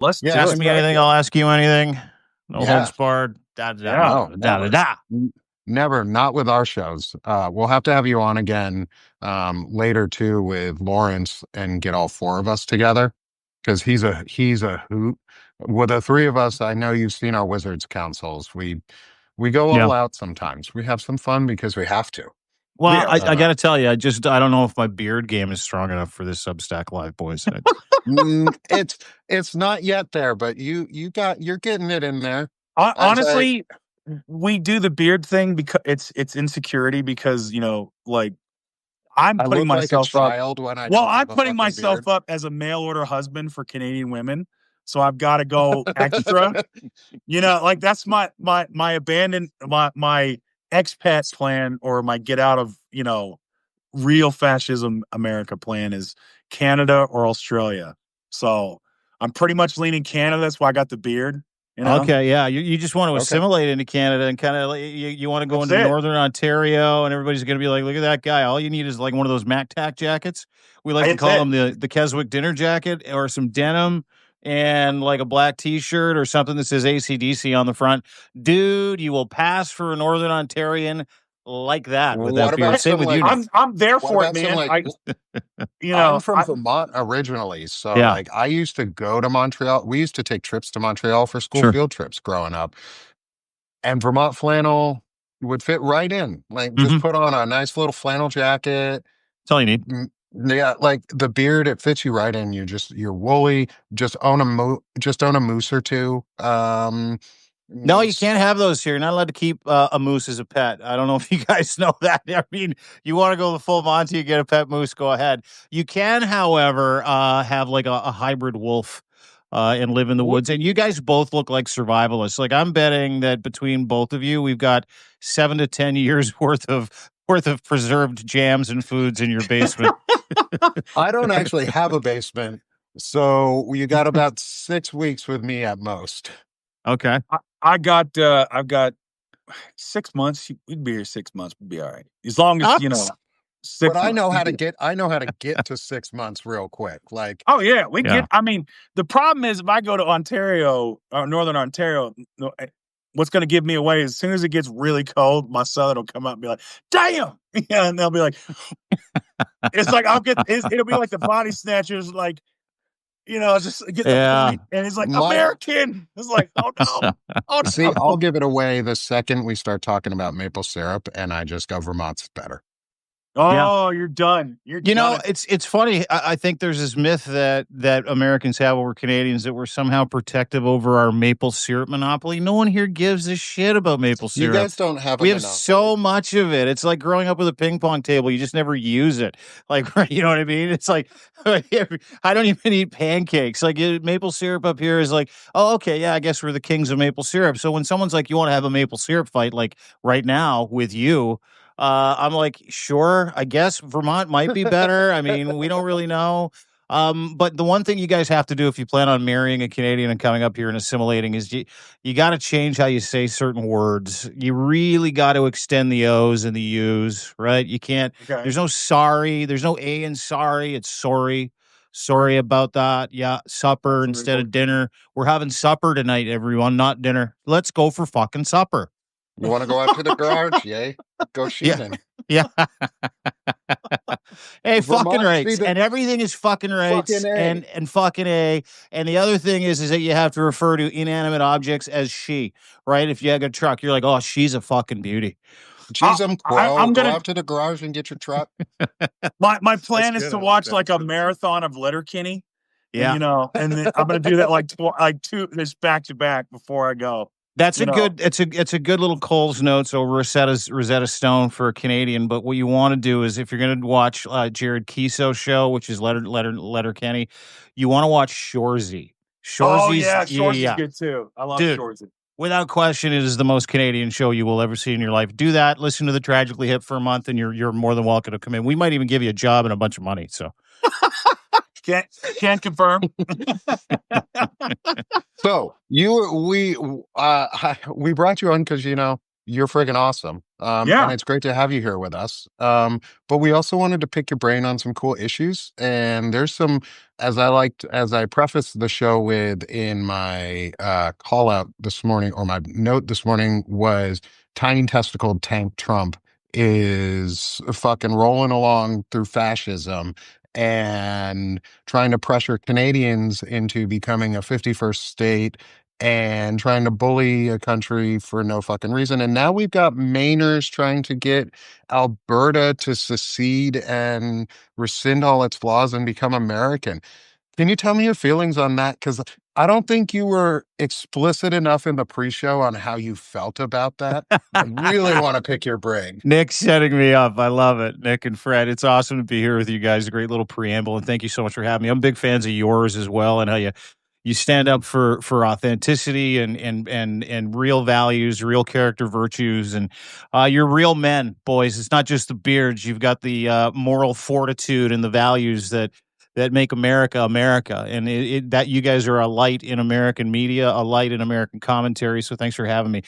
Let's do Ask it. me anything, I'll ask you anything. No Yeah. holds barred. Da da Yeah. da da da da. Never, not with our shows. We'll have to have you on again later too with Lawrence and get all four of us together because he's a hoot. With the three of us, I know you've seen our Wizards Councils. We go all out sometimes. We have some fun because we have to. Well, I got to tell you, I don't know if my beard game is strong enough for this Substack Live, boys. It's not yet there, but you're getting it in there. Honestly, we do the beard thing because it's insecurity because like I'm putting myself up. I'm putting myself up as a mail order husband for Canadian women, so I've got to go extra. Like that's my abandoned my expat plan or my get out of real fascism America plan is Canada or Australia. So I'm pretty much leaning Canada. That's why I got the beard. Okay, yeah. You just want to assimilate into Canada and kind of you want to go into Northern Ontario and everybody's going to be like, look at that guy. All you need is like one of those Mac Tac jackets. We like to call them the Keswick dinner jacket or some denim and like a black T-shirt or something that says AC/DC on the front. Dude, you will pass for a Northern Ontarian like that with that beard. Same with you. I'm there for it, man. I'm from Vermont originally, so like I used to go to Montreal. We used to take trips to Montreal for school field trips growing up, and Vermont flannel would fit right in. Like just put on a nice little flannel jacket. That's all you need. Yeah, like the beard, it fits you right in. You're woolly. Just own a moose or two. No, you can't have those here. You're not allowed to keep a moose as a pet. I don't know if you guys know that. I mean, you want to go the full Monty, you get a pet moose, go ahead. You can, however, have like a hybrid wolf and live in the woods. And you guys both look like survivalists. Like I'm betting that between both of you, we've got 7 to 10 years worth of preserved jams and foods in your basement. I don't actually have a basement, so you got about 6 weeks with me at most. Okay. I've got 6 months. We'd be here 6 months. We'd be all right. As long as, but I know how to get to 6 months real quick. Like, oh yeah, I mean, the problem is if I go to Ontario or Northern Ontario, what's going to give me away is as soon as it gets really cold, my son will come out and be like, damn. Yeah. And they'll be like, it's like, it'll be like the Body Snatchers, like, just get the point. And he's like, American. It's like, oh no. Oh, see, I'll give it away the second we start talking about maple syrup, and I just go Vermont's better. Oh, you're done. It's funny. I think there's this myth that Americans have over Canadians that we're somehow protective over our maple syrup monopoly. No one here gives a shit about maple syrup. You guys don't have. We have so much of it. It's like growing up with a ping pong table. You just never use it. Like, you know what I mean? It's like I don't even eat pancakes. Like maple syrup up here is like, oh, okay, yeah, I guess we're the kings of maple syrup. So when someone's like, you want to have a maple syrup fight, like right now with you. I'm like, sure, I guess Vermont might be better. I mean, we don't really know. But the one thing you guys have to do if you plan on marrying a Canadian and coming up here and assimilating is you got to change how you say certain words. You really got to extend the O's and the U's, right? You can't, there's no sorry. There's no A in sorry. It's sorry. Sorry about that. Yeah. Supper instead of dinner. We're having supper tonight, everyone, not dinner. Let's go for fucking supper. You want to go out to the garage? Yay. Go shooting. Yeah. Hey, fucking rights. And everything is fucking rights and fucking A. And the other thing is that you have to refer to inanimate objects as she, right? If you have a truck, you're like, oh, she's a fucking beauty. Geez, I'm going to go out to the garage and get your truck. My plan is to watch like a marathon of Letterkenny. Yeah. And, and then I'm going to do that like two, this back to back before I go. That's good. It's a good little Coles Notes over Rosetta Stone for a Canadian. But what you want to do is if you're going to watch Jared Keeso's show, which is Letterkenny, you want to watch Shoresy. Shoresy's good too. I love Shoresy. Without question, it is the most Canadian show you will ever see in your life. Do that. Listen to the Tragically Hip for a month, and you're more than welcome to come in. We might even give you a job and a bunch of money. So. Can't confirm. So we brought you on because you're friggin' awesome. And it's great to have you here with us. But we also wanted to pick your brain on some cool issues. And there's some, as I prefaced the show with in my call out this morning, or my note this morning was tiny testicled tank Trump is fucking rolling along through fascism and trying to pressure Canadians into becoming a 51st state and trying to bully a country for no fucking reason. And now we've got Mainers trying to get Alberta to secede and rescind all its laws and become American. Can you tell me your feelings on that? Because I don't think you were explicit enough in the pre-show on how you felt about that. I really want to pick your brain. Nick's setting me up. I love it. Nick and Fred, it's awesome to be here with you guys. A great little preamble, and thank you so much for having me. I'm big fans of yours as well, and how you stand up for authenticity and real values, real character virtues, and you're real men, boys. It's not just the beards. You've got the moral fortitude and the values that make America America, and that you guys are a light in American media, a light in American commentary. So thanks for having me.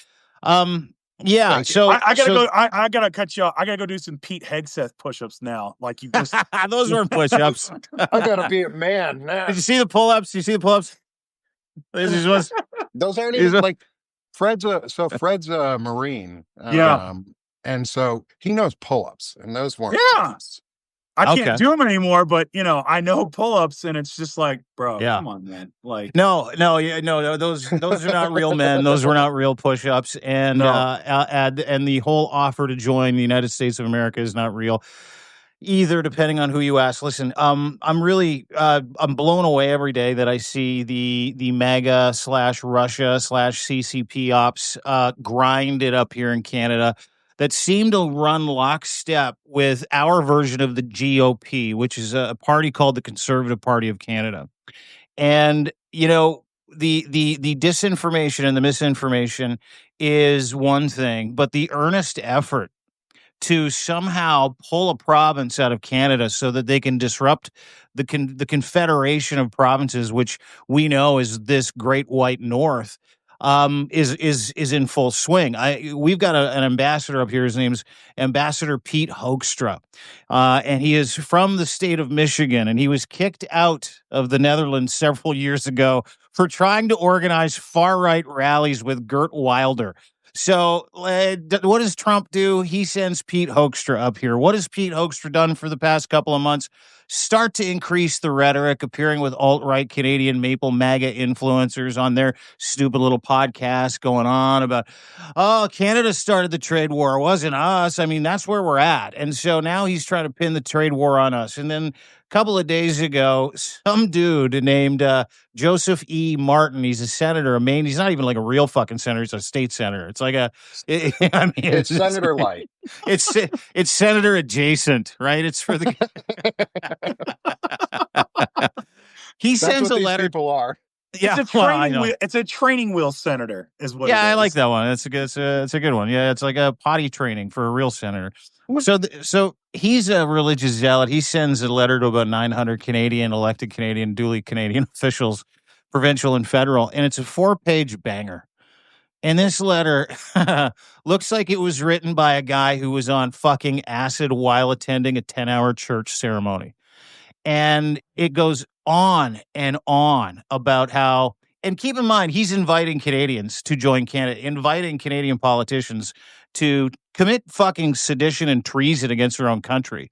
Yeah, so I gotta go. I gotta cut you off. I gotta go do some Pete Hegseth push-ups now. Like you just those weren't push-ups. I gotta be a man now. Did you see the pull-ups? You see the pull-ups? Those aren't even like Fred's a Marine. And so he knows pull-ups, and those weren't pull-ups. I can't do them anymore, but I know pull-ups, and it's just like, bro, come on, man. Like, no, those are not real men. Those were not real push-ups, and the whole offer to join the United States of America is not real either, depending on who you ask. Listen, I'm really I'm blown away every day that I see the MAGA / Russia / CCP ops grind it up here in Canada, that seem to run lockstep with our version of the GOP, which is a party called the Conservative Party of Canada. And, the disinformation and the misinformation is one thing, but the earnest effort to somehow pull a province out of Canada so that they can disrupt the confederation of provinces, which we know is this great white north, is in full swing. We've got an ambassador up here. His name's Ambassador Pete Hoekstra, and he is from the state of Michigan, and he was kicked out of the Netherlands several years ago for trying to organize far-right rallies with Gert Wilder. So what does Trump do? He sends Pete Hoekstra up here. What has Pete Hoekstra done for the past couple of months? Start to increase the rhetoric, appearing with alt-right Canadian Maple MAGA influencers on their stupid little podcast, going on about, Canada started the trade war. It wasn't us. I mean, that's where we're at. And so now he's trying to pin the trade war on us. And then a couple of days ago, some dude named Joseph E. Martin, he's a senator of Maine. He's not even like a real fucking senator. He's a state senator. It's like it's senator light. It's senator adjacent, right? It's for the. He sends a letter. People are. Yeah, it's a training wheel senator, is what. Yeah, I like that one. It's a good one. Yeah, it's like a potty training for a real senator. So he's a religious zealot. He sends a letter to about 900 elected Canadian, duly Canadian officials, provincial and federal, and it's a 4-page banger. And this letter looks like it was written by a guy who was on fucking acid while attending a 10-hour church ceremony. And it goes on and on about how, and keep in mind, he's inviting Canadians to join Canada, inviting Canadian politicians to commit fucking sedition and treason against their own country.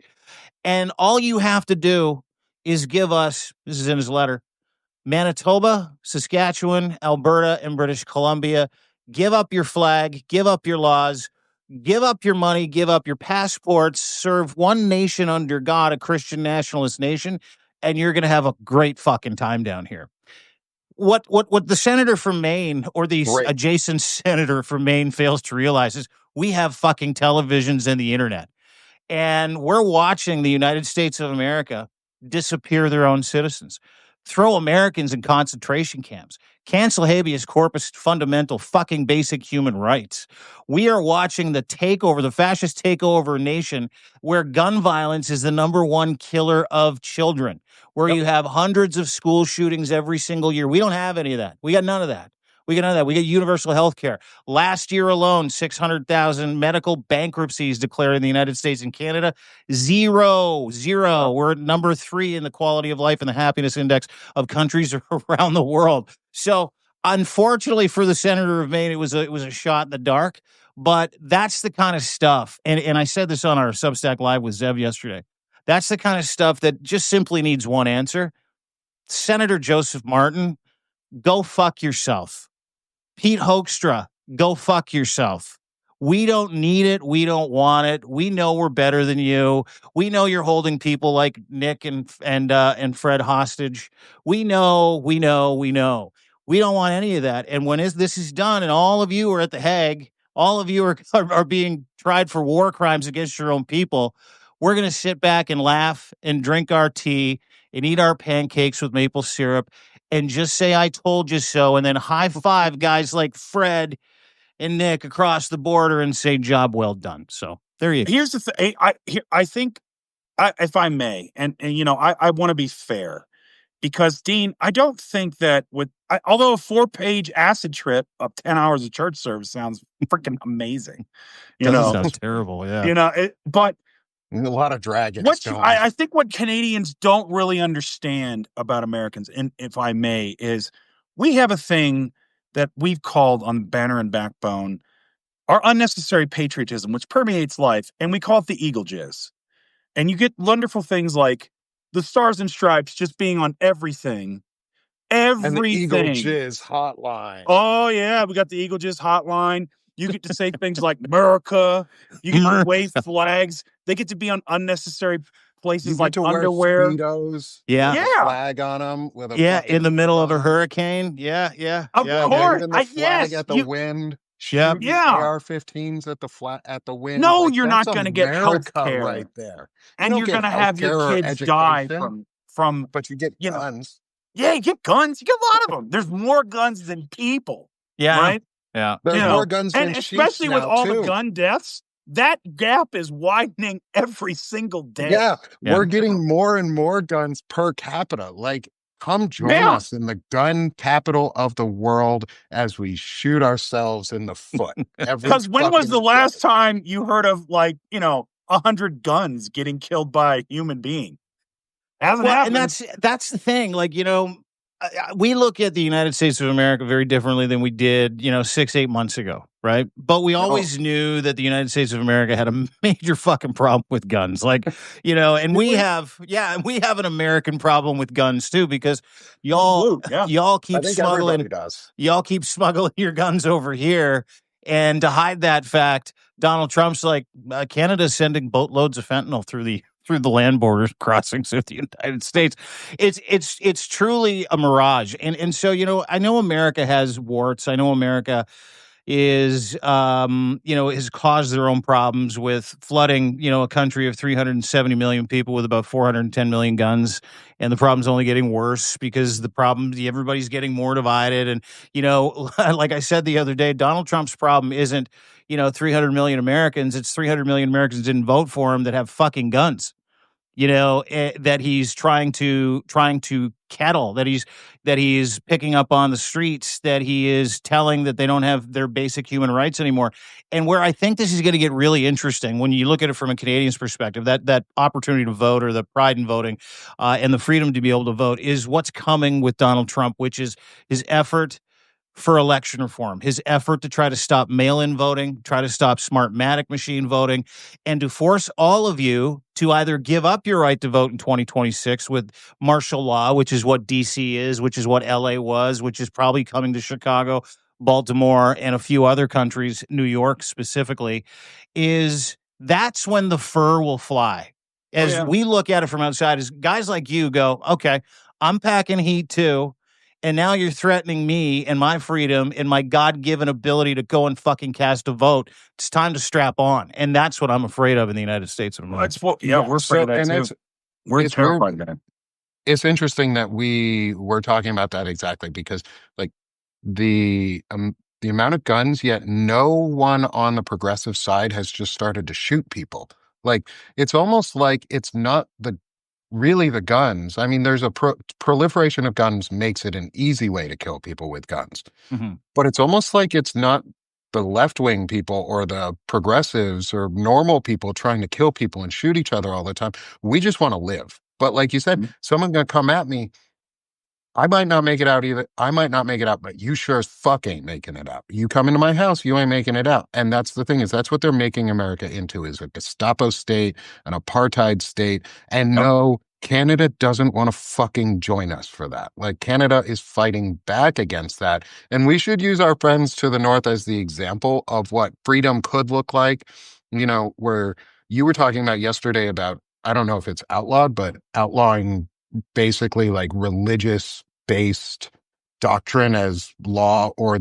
And all you have to do is give us, this is in his letter, Manitoba, Saskatchewan, Alberta, and British Columbia, give up your flag, give up your laws, give up your money, give up your passports, serve one nation under God, a Christian nationalist nation, and you're going to have a great fucking time down here. What the senator from Maine, or the adjacent senator from Maine, fails to realize is we have fucking televisions and the internet. And we're watching the United States of America disappear their own citizens, throw Americans in concentration camps, cancel habeas corpus, fundamental fucking basic human rights. We are watching the takeover, the fascist takeover of a nation where gun violence is the number one killer of children, where you have hundreds of school shootings every single year. We don't have any of that. We got none of that. We got none of that. We got universal health care. Last year alone, 600,000 medical bankruptcies declared in the United States and Canada. Zero. We're at number 3 in the quality of life and the happiness index of countries around the world. So, unfortunately for the senator of Maine, it was a shot in the dark. But that's the kind of stuff, and I said this on our Substack Live with Zev yesterday. That's the kind of stuff that just simply needs one answer. Senator Joseph Martin, go fuck yourself. Pete Hoekstra, go fuck yourself. We don't need it. We don't want it. We know we're better than you. We know you're holding people like Nick and Fred hostage. We know. We don't want any of that. And when this is done, and all of you are at the Hague, all of you are being tried for war crimes against your own people, we're going to sit back and laugh and drink our tea and eat our pancakes with maple syrup and just say, I told you so, and then high five guys like Fred and Nick across the border and say, job well done. So there you go. Here's the thing. I think, if I may, and I want to be fair, because Dean, I don't think that although a 4-page acid trip of 10 hours of church service sounds freaking amazing. Sounds terrible. Yeah. But a lot of dragons. I think what Canadians don't really understand about Americans, and if I may, is we have a thing that we've called on Banner and Backbone our unnecessary patriotism, which permeates life, and we call it the eagle jizz. And you get wonderful things like the Stars and Stripes just being on everything. And the Eagle Jizz hotline. Oh, yeah. We got the Eagle Jizz hotline. You get to say things like America. You get to wave flags. They get to be on unnecessary places like underwear. Wear Speedos. Yeah. With a flag on them. With in the middle of a hurricane. Yeah. Of course. The flag at the wind. Yeah. AR-15s at the wind. No, you're not going to get health care right there. And you're going to have your kids die from. But you get guns. Yeah, you get guns. You get a lot of them. There's more guns than people. Yeah. Right? Yeah. There's more guns than Chiefs especially with all the gun deaths, that gap is widening every single day. Yeah. We're getting more and more guns per capita. Like, come join us in the gun capital of the world as we shoot ourselves in the foot. Because when was the last time you heard of 100 guns getting killed by a human being? Hasn't happened. And that's the thing. We look at the United States of America very differently than we did, 6-8 months ago, right? But we always knew that the United States of America had a major fucking problem with guns. And we have an American problem with guns too, because y'all keep smuggling. Y'all keep smuggling your guns over here. And to hide that fact, Donald Trump's like, Canada's sending boatloads of fentanyl through the land borders crossings of the United States. It's truly a mirage. And so, I know America has warts. I know America is, has caused their own problems with flooding, a country of 370 million people with about 410 million guns. And the problem's only getting worse because everybody's getting more divided. And, like I said the other day, Donald Trump's problem isn't, 300 million Americans. It's 300 million Americans didn't vote for him that have fucking guns. That he's trying to kettle, that he's picking up on the streets, that he is telling that they don't have their basic human rights anymore. And where I think this is going to get really interesting when you look at it from a Canadian's perspective, that opportunity to vote or the pride in voting and the freedom to be able to vote is what's coming with Donald Trump, which is his effort for election reform, his effort to try to stop mail-in voting, try to stop Smartmatic machine voting, and to force all of you to either give up your right to vote in 2026 with martial law, which is what D.C. is, which is what L.A. was, which is probably coming to Chicago, Baltimore, and a few other countries, New York specifically, that's when the fur will fly. As we look at it from outside, as guys like you go, okay, I'm packing heat too. And now you're threatening me and my freedom and my God-given ability to go and fucking cast a vote. It's time to strap on. And that's what I'm afraid of in the United States of America. We're afraid of that too. We're terrified of that. It's interesting that we were talking about that exactly because the amount of guns, yet no one on the progressive side has just started to shoot people. It's almost like it's not the really the guns. I mean, there's a proliferation of guns makes it an easy way to kill people with guns. Mm-hmm. But it's almost like it's not the left-wing people or the progressives or normal people trying to kill people and shoot each other all the time. We just want to live. But like you said, someone gonna come at me. I might not make it out either. I might not make it out, but you sure as fuck ain't making it out. You come into my house, you ain't making it out. And that's the thing, is that's what they're making America into, is a Gestapo state, an apartheid state. And no, Canada doesn't want to fucking join us for that. Like, Canada is fighting back against that. And we should use our friends to the north as the example of what freedom could look like. You know, where you were talking about yesterday about, I don't know if it's outlawed, but outlawing basically like religious based doctrine as law, or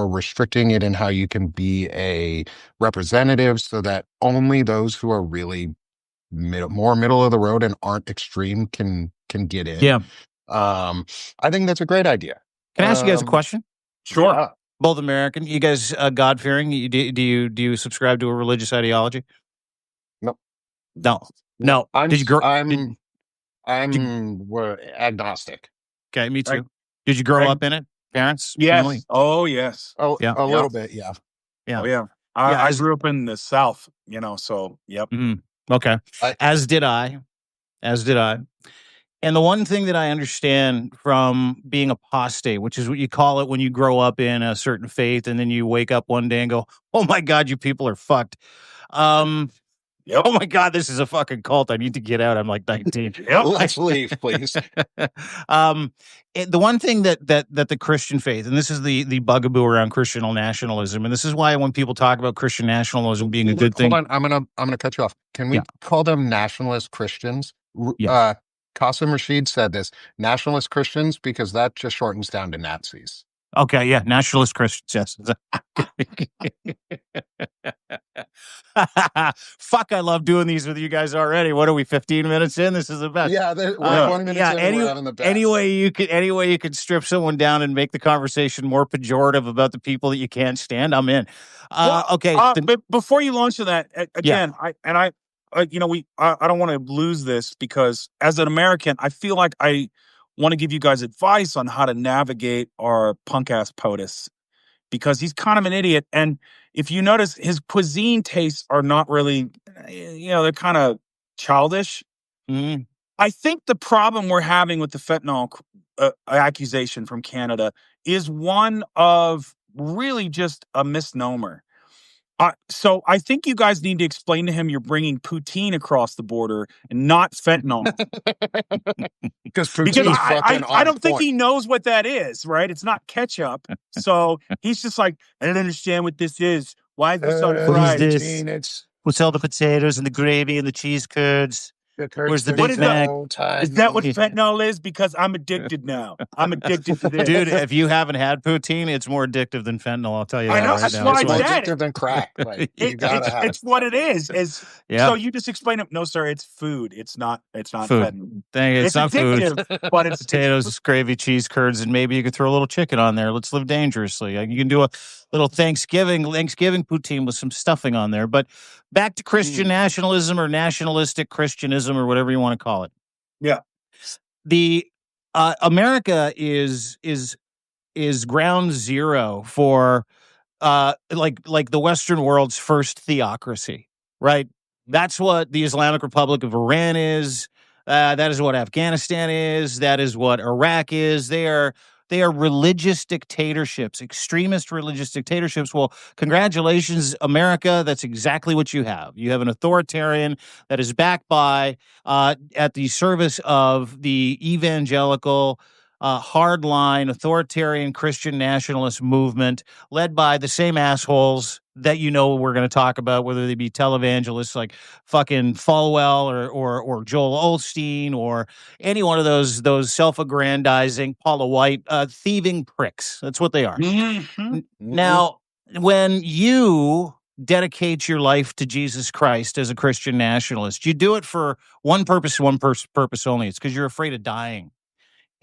restricting it in how you can be a representative, so that only those who are really more middle of the road and aren't extreme can get in. Yeah. I think that's a great idea. Can I ask you guys a question? Sure. Yeah. Both American. You guys God fearing? Do you subscribe to a religious ideology? No. Did you grow? I'm agnostic. Okay, me too. Did you grow up in it? Parents? Yes. Family? Oh, yes. Oh, yeah. A little bit, yeah. Yeah. Oh, yeah. I grew up in the South, you know, so, yep. Mm-hmm. Okay. As did I. And the one thing that I understand from being apostate, which is what you call it when you grow up in a certain faith and then you wake up one day and go, oh my God, you people are fucked. Yep. Oh my God, this is a fucking cult. I need to get out. I'm like 19. Yep. Let's leave, please. The one thing that the Christian faith, and this is the bugaboo around Christian nationalism, and this is why when people talk about Christian nationalism being a good thing. Hold on, I'm gonna cut you off. Can we call them nationalist Christians? Yes. Qasim Rashid said this: nationalist Christians, because that just shortens down to Nazis. Okay, yeah, nationalist Christians. Yes. Fuck, I love doing these with you guys already. What are we, 15 minutes in? This is the best. Yeah, we're 20 minutes in, we're having the best. Any way you could strip someone down and make the conversation more pejorative about the people that you can't stand, I'm in. Okay. But before you launch to that, again, I don't want to lose this, because as an American, I feel like I want to give you guys advice on how to navigate our punk ass POTUS, because he's kind of an idiot. And if you notice, his cuisine tastes are not really, they're kind of childish. Mm-hmm. I think the problem we're having with the fentanyl accusation from Canada is one of really just a misnomer. So I think you guys need to explain to him you're bringing poutine across the border and not fentanyl. Because I don't think he knows what that is, right? It's not ketchup. So he's just like, I don't understand what this is. Why is this on fried? What's all the potatoes and the gravy and the cheese curds? Where's the Big Mac? Is that what fentanyl is? Because I'm addicted now. I'm addicted to this. Dude, if you haven't had poutine, it's more addictive than fentanyl, I'll tell you that. I know, right that's now. why it's more said addictive than crack. Like, it's what it is. So you just explain it. No, sir, it's food. It's not food. fentanyl. It's not addictive, food. But it's potatoes, gravy, cheese curds, and maybe you could throw a little chicken on there. Let's live dangerously. You can do a little Thanksgiving poutine with some stuffing on there. But back to Christian nationalism, or nationalistic Christianism, or whatever you want to call it. Yeah. The America is ground zero for like the Western world's first theocracy, right? That's what the Islamic Republic of Iran is. That is what Afghanistan is. That is what Iraq is. They are religious dictatorships, extremist religious dictatorships. Well, congratulations, America. That's exactly what you have. You have an authoritarian that is backed by, at the service of the evangelical, hardline, authoritarian Christian nationalist movement, led by the same assholes that we're going to talk about, whether they be televangelists like fucking Falwell or Joel Osteen, or any one of those self-aggrandizing Paula White thieving pricks. That's what they are. Mm-hmm. Now, when you dedicate your life to Jesus Christ as a Christian nationalist, you do it for one purpose, purpose only. It's because you're afraid of dying.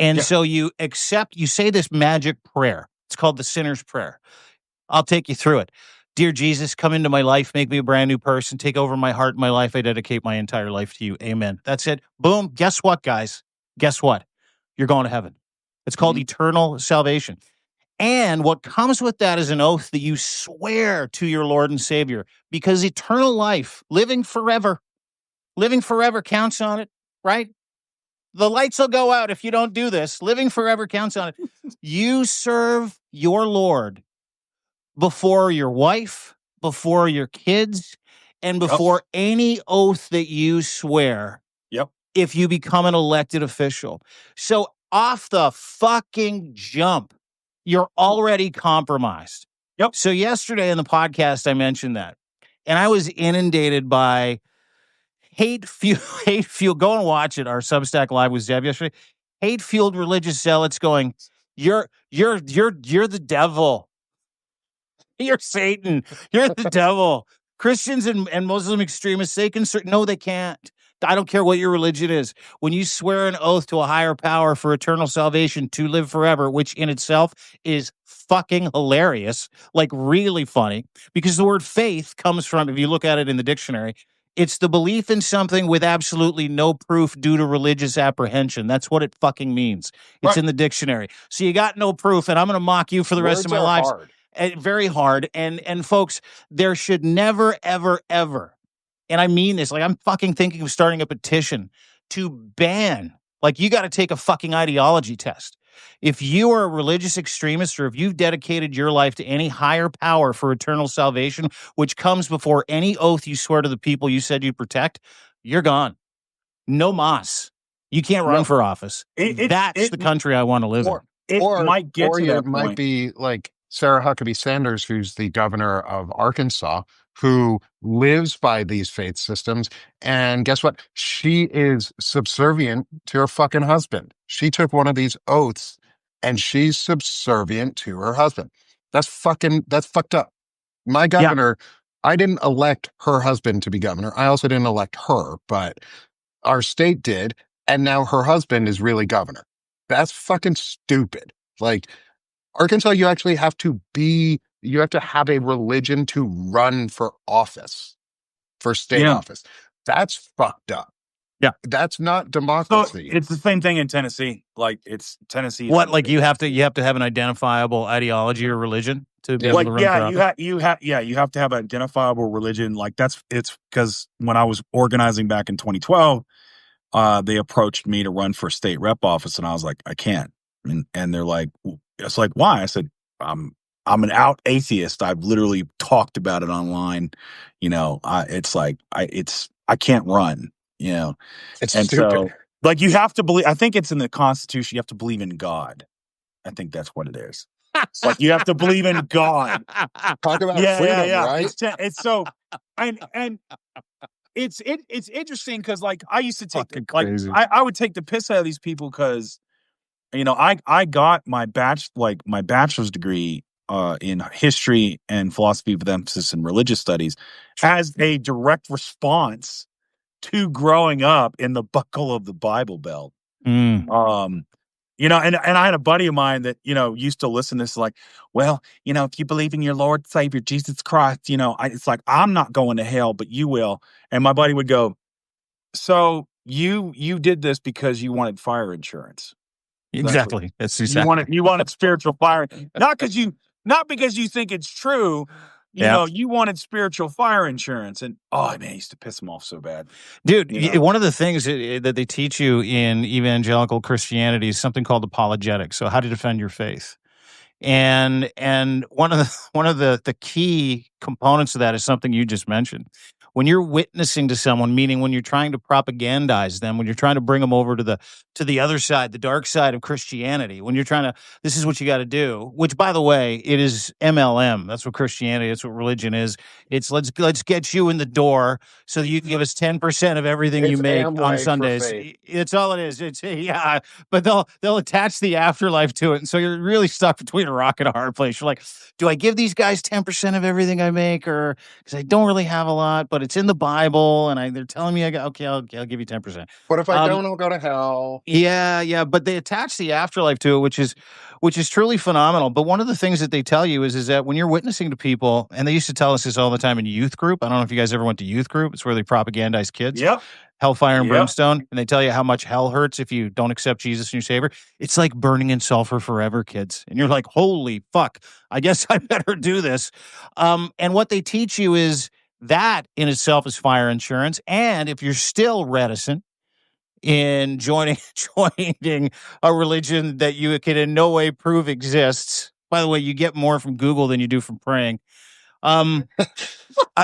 And so you say this magic prayer. It's called the sinner's prayer. I'll take you through it. Dear Jesus, come into my life, make me a brand new person, take over my heart and my life. I dedicate my entire life to you. Amen. That's it. Boom. Guess what, guys? Guess what? You're going to heaven. It's called eternal salvation. And what comes with that is an oath that you swear to your Lord and Savior, because eternal life, living forever counts on it, right? The lights will go out if you don't do this. Living forever counts on it. You serve your Lord before your wife, before your kids, and before any oath that you swear. Yep. If you become an elected official. So off the fucking jump, you're already compromised. Yep. So yesterday in the podcast, I mentioned that. And I was inundated by hate fuel. Go and watch it. Our Substack Live with Zev yesterday. Hate-fueled religious zealots going, you're the devil. You're Satan. You're the devil. Christians and Muslim extremists, they can no, they can't. I don't care what your religion is. When you swear an oath to a higher power for eternal salvation to live forever, which in itself is fucking hilarious, like really funny, because the word faith comes from, if you look at it in the dictionary, it's the belief in something with absolutely no proof due to religious apprehension. That's what it fucking means. It's in the dictionary. So you got no proof, and I'm going to mock you for the rest of my life. Very hard. And folks, there should never, ever, ever, and I mean this, like I'm fucking thinking of starting a petition to ban, like you got to take a fucking ideology test. If you are a religious extremist, or if you've dedicated your life to any higher power for eternal salvation, which comes before any oath you swear to the people you said you'd protect, you're gone. No mas. You can't run for office. That's the country I want to live in. It might get to that it might point. be like Sarah Huckabee Sanders, who's the governor of Arkansas, who lives by these faith systems. And guess what? She is subservient to her fucking husband. She took one of these oaths and she's subservient to her husband. That's fucked up. My governor, I didn't elect her husband to be governor. I also didn't elect her, but our state did. And now her husband is really governor. That's fucking stupid. Like, Arkansas, you actually have to have a religion to run for office, for state office. That's fucked up. Yeah. That's not democracy. So it's the same thing in Tennessee. Like it's Tennessee. What, like you have to have an identifiable ideology or religion to be able to run for office? you have to have an identifiable religion. Like it's because when I was organizing back in 2012, they approached me to run for state rep office, and I was like, I can't. And they're like, it's like, why? I said, I'm an out atheist. I've literally talked about it online. You know, I can't run, you know. It's stupid. So, like, you have to believe, I think it's in the Constitution, you have to believe in God. I think that's what it is. Like, you have to believe in God. Talk about freedom, right? It's so, and it's interesting because, like, I used to take, I would take the piss out of these people because, you know, I got my bachelor's degree in history and philosophy with emphasis in religious studies as a direct response to growing up in the buckle of the Bible Belt. You know, and I had a buddy of mine that, you know, used to listen to this, like, well, you know, if you believe in your Lord Savior Jesus Christ, you know, it's like, I'm not going to hell, but you will. And my buddy would go, so you did this because you wanted fire insurance. Exactly. That's exactly. You wanted spiritual fire, not because you think it's true. You know, you wanted spiritual fire insurance, and man, I used to piss them off so bad, dude. You know? One of the things that they teach you in evangelical Christianity is something called apologetics. So, how to defend your faith, and one of the key components of that is something you just mentioned. When you're witnessing to someone, meaning when you're trying to propagandize them, when you're trying to bring them over to the other side, the dark side of Christianity, when you're trying to, this is what you got to do, which, by the way, it is MLM. That's what Christianity, that's what religion is. It's let's get you in the door so that you can give us 10% of everything you make on Sundays. It's all it is. It's but they'll attach the afterlife to it. And so you're really stuck between a rock and a hard place. You're like, do I give these guys 10% of everything I make, or because I don't really have a lot, but it's in the Bible, and they're telling me okay, I'll give you 10%. But if I don't, I'll go to hell. Yeah, but they attach the afterlife to it, which is truly phenomenal. But one of the things that they tell you is that when you're witnessing to people, and they used to tell us this all the time in youth group. I don't know if you guys ever went to youth group. It's where they propagandize kids. Yep. Hellfire and brimstone, and they tell you how much hell hurts if you don't accept Jesus and your Savior. It's like burning in sulfur forever, kids. And you're like, holy fuck, I guess I better do this. And what they teach you is that in itself is fire insurance. And if you're still reticent in joining a religion that you can in no way prove exists, by the way, you get more from Google than you do from praying.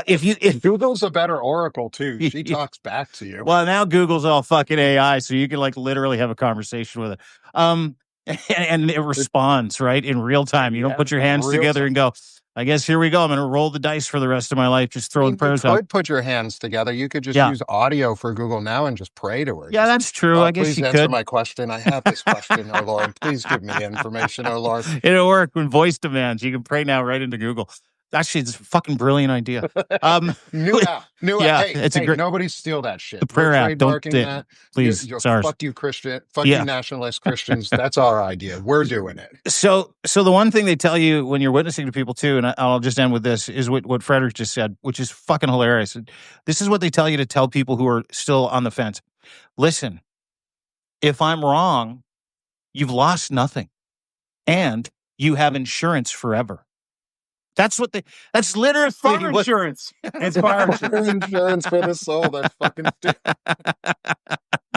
If Google's a better oracle too, she talks back to you. Well, now Google's all fucking AI, so you can like literally have a conversation with it. And it responds right in real time. You don't put your hands together and go, I guess here we go. I'm going to roll the dice for the rest of my life. Just throwing prayers out. You could put your hands together. You could just use audio for Google Now and just pray to her. Yeah, that's true. I guess you could. Please answer my question. I have this question, oh Lord. Please give me information, oh Lord. It'll work when voice demands. You can pray now right into Google. Actually, it's a fucking brilliant idea. New app. Hey, it's a great. Nobody steal that shit. The prayer app. Don't that. Please. Fuck you, Christian. Fuck you, nationalist Christians. That's our idea. We're doing it. So the one thing they tell you when you're witnessing to people too, and I'll just end with this, is what Frederick just said, which is fucking hilarious. This is what they tell you to tell people who are still on the fence. Listen, if I'm wrong, you've lost nothing, and you have insurance forever. That's literally fire insurance. It's fire insurance for the soul. That's fucking stupid.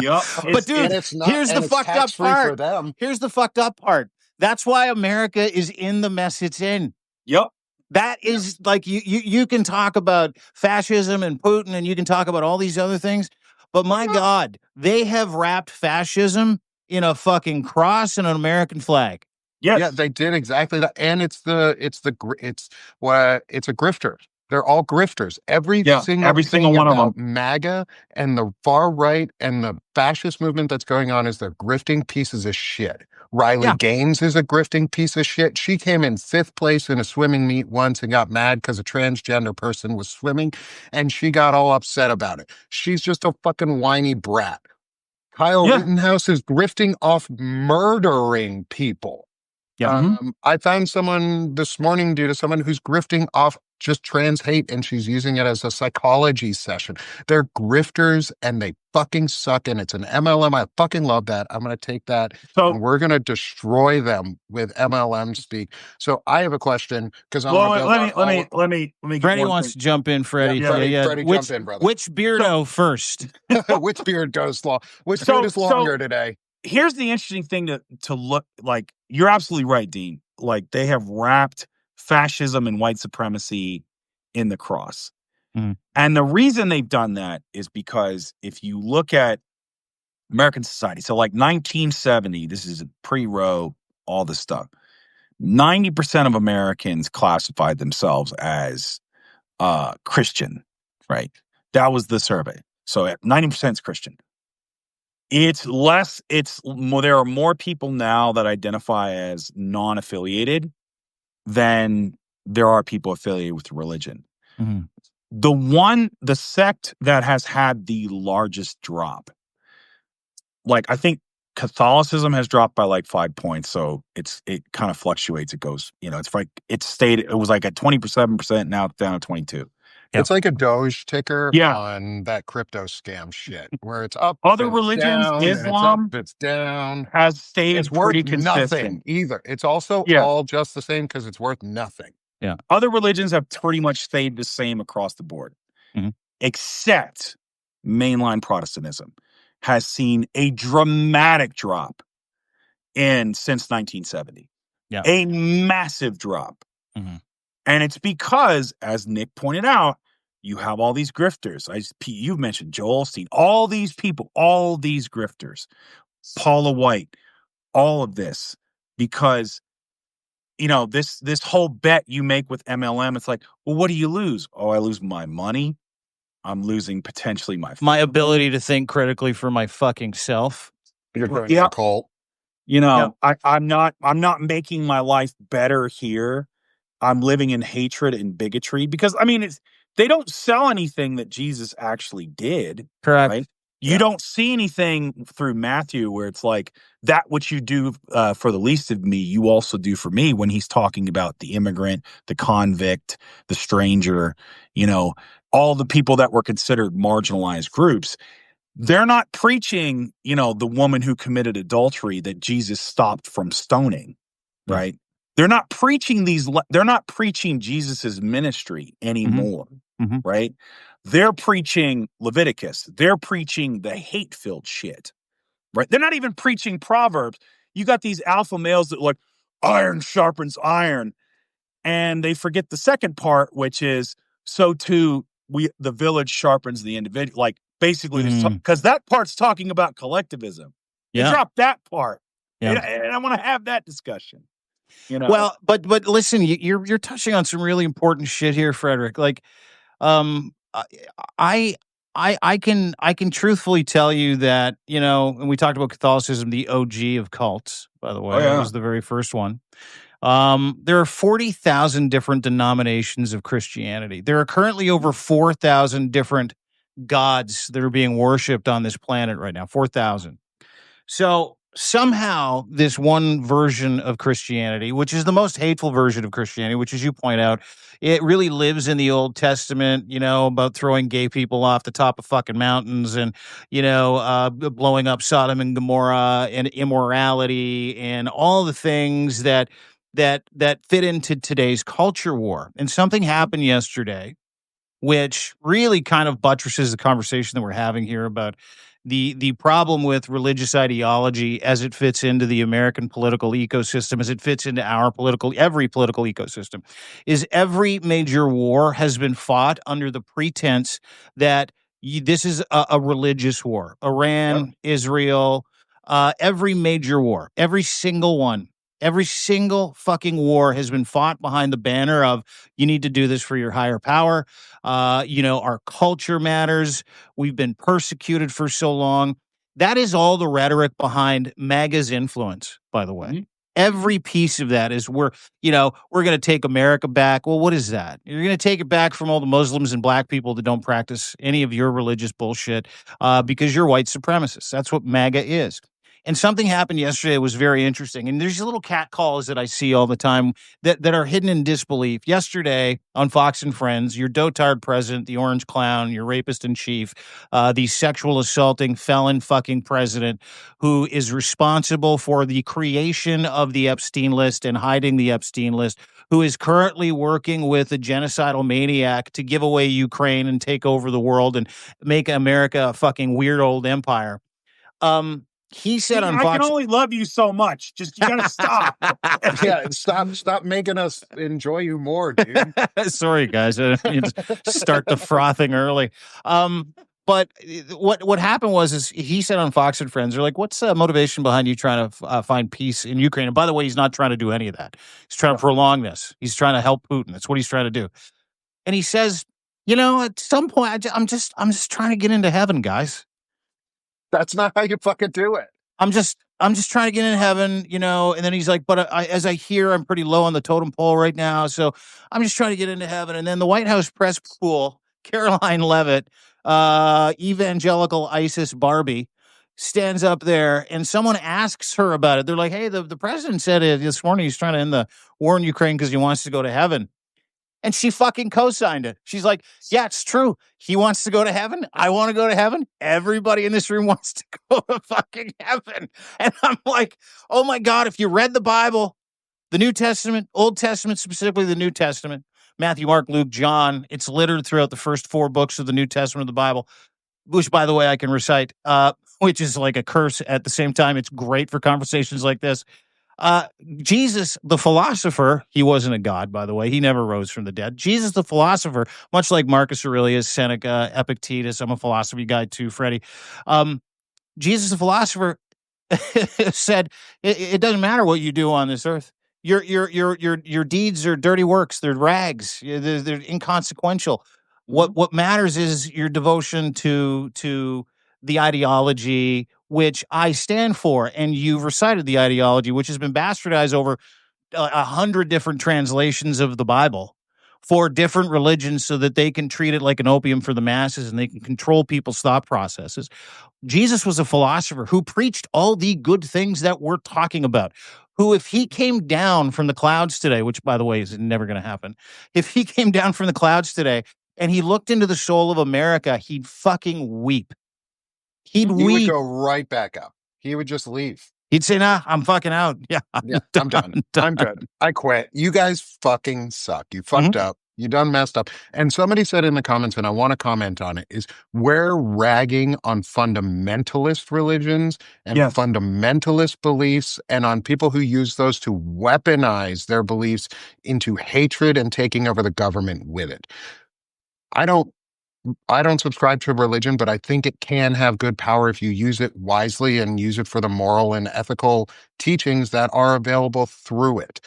Yep. But dude, here's the fucked up part. For them. Here's the fucked up part. That's why America is in the mess it's in. Yep. That is like you can talk about fascism and Putin, and you can talk about all these other things, but my God, they have wrapped fascism in a fucking cross and an American flag. Yes. Yeah, they did exactly that, and it's a grifter. They're all grifters. Every single one of them. MAGA and the far right and the fascist movement that's going on is they're grifting pieces of shit. Riley Gaines is a grifting piece of shit. She came in 5th place in a swimming meet once and got mad because a transgender person was swimming, and she got all upset about it. She's just a fucking whiny brat. Kyle Rittenhouse is grifting off murdering people. Yeah. I found someone this morning due to someone who's grifting off just trans hate, and she's using it as a psychology session. They're grifters and they fucking suck, and it's an MLM. I fucking love that. I'm going to take that and we're going to destroy them with MLM speak. So I have a question because let me. Freddie wants to jump in. Freddie, Freddie, jump in, brother. Which beardo first? Which beard goes long? Which beard is longer today? Here's the interesting thing to look like. You're absolutely right, Dean. Like, they have wrapped fascism and white supremacy in the cross. Mm. And the reason they've done that is because if you look at American society, so like 1970, this is pre-Roe, all this stuff, 90% of Americans classified themselves as Christian, right? That was the survey. So 90% is Christian. It's less, there are more people now that identify as non-affiliated than there are people affiliated with religion. Mm-hmm. The sect that has had the largest drop, like I think Catholicism has dropped by like 5 points. So it kind of fluctuates. It goes, it's like it was like at 27%. Now it's down to 22. It's like a Doge ticker on that crypto scam shit, where it's up. Other religions, down, Islam, it's down, has stayed it's pretty worth consistent. Nothing either. It's also all just the same because it's worth nothing. Yeah. Other religions have pretty much stayed the same across the board, except mainline Protestantism has seen a dramatic drop since 1970. Yeah. A massive drop. Mm-hmm. And it's because, as Nick pointed out, you have all these grifters. You've mentioned Joel Osteen, all these people, all these grifters, Paula White, all of this, because, this whole bet you make with MLM, it's like, well, what do you lose? Oh, I lose my money. I'm losing potentially my ability to think critically for my fucking self. You're going to cult. I'm not making my life better here. I'm living in hatred and bigotry because, they don't sell anything that Jesus actually did. Correct. Right? You don't see anything through Matthew where it's like, that which you do for the least of me, you also do for me, when he's talking about the immigrant, the convict, the stranger, all the people that were considered marginalized groups. They're not preaching, the woman who committed adultery that Jesus stopped from stoning, right? They're not preaching they're not preaching Jesus's ministry anymore, right? They're preaching Leviticus. They're preaching the hate-filled shit, right? They're not even preaching Proverbs. You got these alpha males that like, iron sharpens iron. And they forget the second part, which is, so too, the village sharpens the individual. Like, basically, because that part's talking about collectivism. They dropped that part. And I want to have that discussion. Well, but listen, you're touching on some really important shit here, Frederick. Like, I can truthfully tell you that, and we talked about Catholicism, the OG of cults, by the way. It was the very first one. There are 40,000 different denominations of Christianity. There are currently over 4,000 different gods that are being worshipped on this planet right now. 4,000. So somehow this one version of Christianity, which is the most hateful version of Christianity, which, as you point out, it really lives in the Old Testament, about throwing gay people off the top of fucking mountains and, blowing up Sodom and Gomorrah and immorality and all the things that fit into today's culture war. And something happened yesterday, which really kind of buttresses the conversation that we're having here about the problem with religious ideology as it fits into the American political ecosystem, as it fits into every political ecosystem, is every major war has been fought under the pretense that this is a religious war. Iran, Israel, every major war, every single one. Every single fucking war has been fought behind the banner of, you need to do this for your higher power. Our culture matters. We've been persecuted for so long. That is all the rhetoric behind MAGA's influence, by the way. Every piece of that is we're going to take America back. Well, what is that? You're going to take it back from all the Muslims and black people that don't practice any of your religious bullshit because you're white supremacists. That's what MAGA is. And something happened yesterday that was very interesting. And there's little cat calls that I see all the time that are hidden in disbelief. Yesterday on Fox and Friends, your dotard president, the orange clown, your rapist in chief, the sexual assaulting felon fucking president who is responsible for the creation of the Epstein list and hiding the Epstein list, who is currently working with a genocidal maniac to give away Ukraine and take over the world and make America a fucking weird old empire. He said on Fox, I can only love you so much. Just, you gotta stop. Stop making us enjoy you more, dude. Sorry, guys. You start the frothing early. But what happened is he said on Fox and Friends, they're like, what's the motivation behind you trying to find peace in Ukraine? And by the way, he's not trying to do any of that. He's trying to prolong this. He's trying to help Putin. That's what he's trying to do. And he says, at some point, I'm just trying to get into heaven, guys. That's not how you fucking do it. I'm just trying to get in heaven, and then he's like, but as I hear, I'm pretty low on the totem pole right now. So I'm just trying to get into heaven. And then the White House press pool, Caroline Leavitt, evangelical ISIS Barbie, stands up there and someone asks her about it. They're like, hey, the president said this morning he's trying to end the war in Ukraine because he wants to go to heaven. And she fucking co-signed it. She's like, yeah, it's true. He wants to go to heaven. I want to go to heaven. Everybody in this room wants to go to fucking heaven. And I'm like, oh my God, if you read the Bible, the New Testament, Old Testament, specifically the New Testament, Matthew, Mark, Luke, John, it's littered throughout the first 4 books of the New Testament of the Bible, which, by the way, I can recite, which is like a curse at the same time. It's great for conversations like this. Jesus, the philosopher, he wasn't a god, by the way. He never rose from the dead. Jesus, the philosopher, much like Marcus Aurelius, Seneca, Epictetus, I'm a philosophy guy too, Freddie. Jesus, the philosopher, said, it doesn't matter what you do on this earth. Your deeds are dirty works. They're rags. They're inconsequential. What matters is your devotion to the ideology which I stand for, and you've recited the ideology, which has been bastardized over 100 different translations of the Bible for different religions so that they can treat it like an opium for the masses and they can control people's thought processes. Jesus was a philosopher who preached all the good things that we're talking about, who, if he came down from the clouds today, which, by the way, is never going to happen, if he came down from the clouds today and he looked into the soul of America, he'd fucking weep. He would go right back up. He would just leave. He'd say, nah, I'm fucking out. Yeah, I'm done. I'm good. I quit. You guys fucking suck. You fucked up. You done messed up. And somebody said in the comments, and I want to comment on it, is we're ragging on fundamentalist religions and fundamentalist beliefs and on people who use those to weaponize their beliefs into hatred and taking over the government with it. I don't subscribe to religion, but I think it can have good power if you use it wisely and use it for the moral and ethical teachings that are available through it.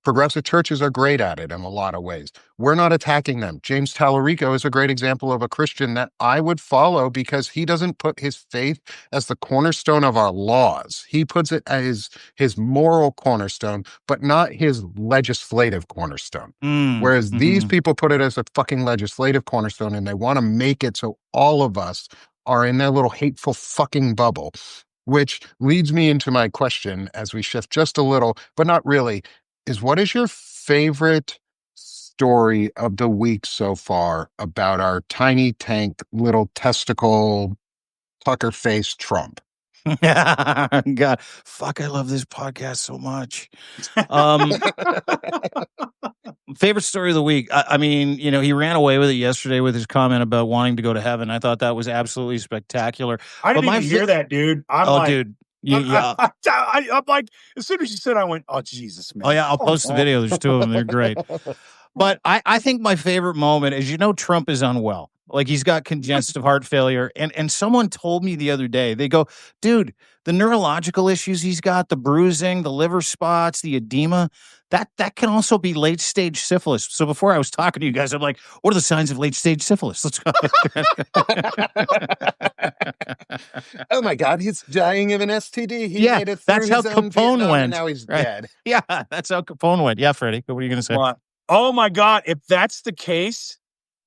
Progressive churches are great at it in a lot of ways. We're not attacking them. James Tallarico is a great example of a Christian that I would follow because he doesn't put his faith as the cornerstone of our laws. He puts it as his moral cornerstone, but not his legislative cornerstone. Whereas these people put it as a fucking legislative cornerstone, and they want to make it so all of us are in their little hateful fucking bubble, which leads me into my question as we shift just a little, but not really, is what is your favorite story of the week so far about our tiny tank, little testicle, pucker face Trump? God, fuck, I love this podcast so much. Favorite story of the week. I mean, you know, he ran away with it yesterday with his comment about wanting to go to heaven. I thought that was absolutely spectacular. I didn't even hear that, dude. Dude. I'm like, as soon as you said, I went, oh, Jesus, man. Oh, yeah, I'll post the video. There's two of them. They're great. But I think my favorite moment is, you know, Trump is unwell. Like, he's got congestive heart failure. And someone told me the other day, they go, dude, the neurological issues he's got, the bruising, the liver spots, the edema, that can also be late-stage syphilis. So before I was talking to you guys, I'm like, what are the signs of late-stage syphilis? Let's go. Oh, my God, he's dying of an STD. He made it through that's how Capone went. And now he's dead. Yeah, that's how Capone went. Yeah, Freddie, what were you going to say? Well, oh, my God, if that's the case,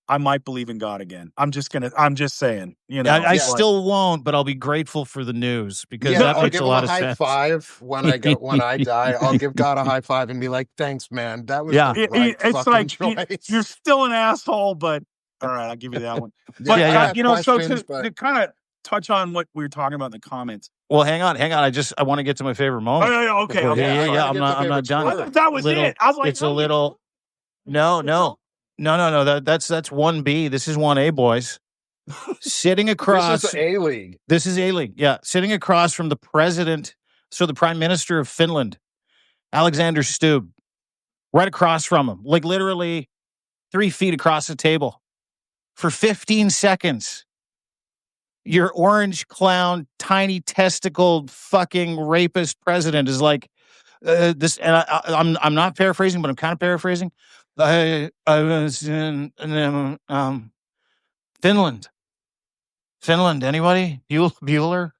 I might believe in God again. I'm just saying, you know. I still won't, but I'll be grateful for the news because that makes a lot of sense. I'll give him a high five when I die. I'll give God a high five and be like, thanks, man. That was the right it's like choice. You're still an asshole, but all right, I'll give you that one. But you know, so to kind of touch on what we were talking about in the comments. Well, hang on. I want to get to my favorite moment. Okay. Yeah. I'm not done. I thought that was it. I was like, it's a little. No. That's 1B. This is 1A, boys. Sitting across. This is A-League. This is A-League. Yeah, sitting across from the the Prime Minister of Finland, Alexander Stubb, right across from him, like literally 3 feet across the table, for 15 seconds. Your orange clown, tiny testicled, fucking rapist president is like this, and I'm not paraphrasing, but I'm kind of paraphrasing. I was in Finland. Anybody? Bueller?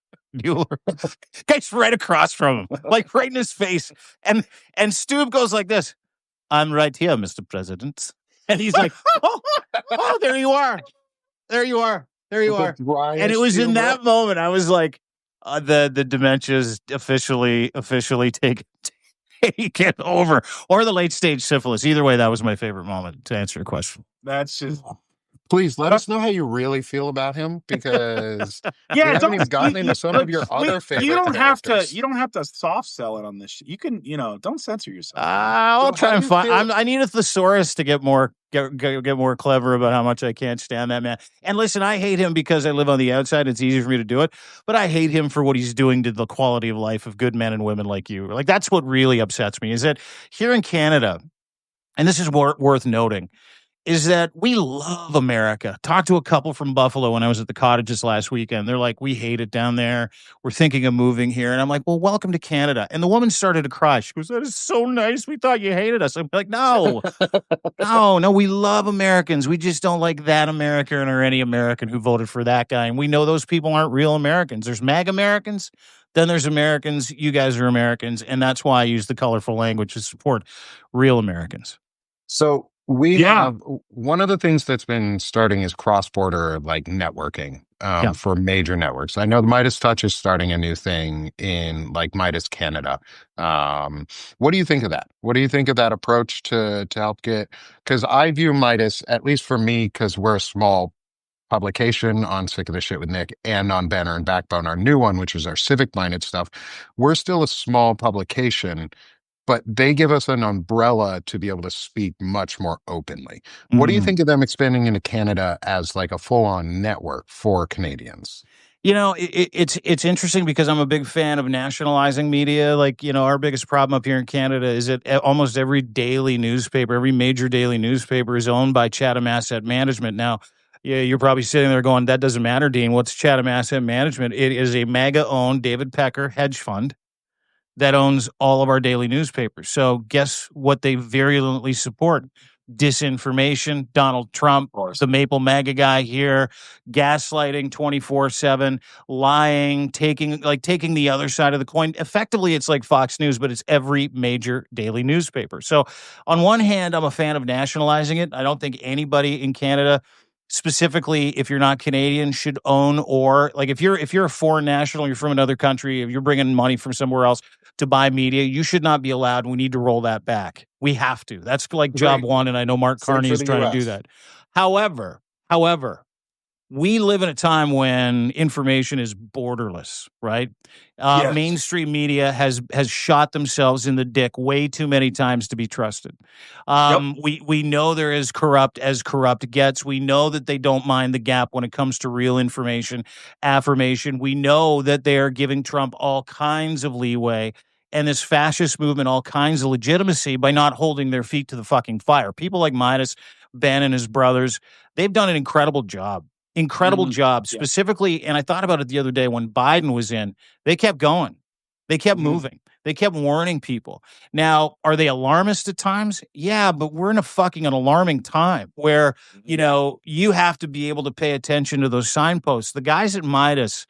Guy's right across from him, like right in his face, and Stubb goes like this: "I'm right here, Mr. President," and he's like, "Oh, there you are. And it was in that moment I was like, the dementia's officially taken over, or the late stage syphilis. Either way, that was my favorite moment to answer your question. That's just. Please let us know how you really feel about him, because we haven't even gotten into some of your other favorite. You don't have to soft sell it on this. You can, don't censor yourself. I'll try and find. I need a thesaurus to get more clever about how much I can't stand that man. And listen, I hate him because I live on the outside. It's easy for me to do it, but I hate him for what he's doing to the quality of life of good men and women like you. Like, that's what really upsets me. Is that here in Canada, and this is worth noting, is that we love America. Talked to a couple from Buffalo when I was at the cottages last weekend. They're like, we hate it down there. We're thinking of moving here. And I'm like, well, welcome to Canada. And the woman started to cry. She goes, that is so nice. We thought you hated us. I'm like, no, we love Americans. We just don't like that American or any American who voted for that guy. And we know those people aren't real Americans. There's MAGA Americans. Then there's Americans. You guys are Americans. And that's why I use the colorful language to support real Americans. So We Yeah. have one of the things that's been starting is cross-border like networking Yeah. for major networks. I know the Midas Touch is starting a new thing in like Midas Canada. What do you think of that? What do you think of that approach to help get? Because I view Midas, at least for me, because we're a small publication on Sick of the Shit with Nick and on Banner and Backbone, our new one, which is our civic minded stuff. We're still a small publication, but they give us an umbrella to be able to speak much more openly. What do you Mm. think of them expanding into Canada as like a full-on network for Canadians? It's interesting because I'm a big fan of nationalizing media. Like, our biggest problem up here in Canada is that almost every daily newspaper, every major daily newspaper is owned by Chatham Asset Management. Now, yeah, you're probably sitting there going, that doesn't matter, Dean. What's Chatham Asset Management? It is a MAGA-owned David Pecker hedge fund that owns all of our daily newspapers. So guess what they virulently support? Disinformation, Donald Trump, the Maple MAGA guy here, gaslighting 24/7, lying, taking the other side of the coin. Effectively, it's like Fox News, but it's every major daily newspaper. So on one hand, I'm a fan of nationalizing it. I don't think anybody in Canada, specifically if you're not Canadian, should own, or like if you're a foreign national, you're from another country, if you're bringing money from somewhere else to buy media, you should not be allowed. We need to roll that back. We have to. That's like job Great. one, and I know Mark Same Carney for is the trying to do US. that. However, we live in a time when information is borderless, right? Yes. Mainstream media has shot themselves in the dick way too many times to be trusted. We know they're as corrupt as corrupt gets. We know that they don't mind the gap when it comes to real information, affirmation. We know that they are giving Trump all kinds of leeway and this fascist movement all kinds of legitimacy by not holding their feet to the fucking fire. People like Midas, Ben and his brothers, they've done an incredible job. Incredible job, specifically. And I thought about it the other day when Biden was in, they kept going. They kept moving. They kept warning people. Now, are they alarmist at times? Yeah, but we're in an alarming time where, you have to be able to pay attention to those signposts. The guys at Midas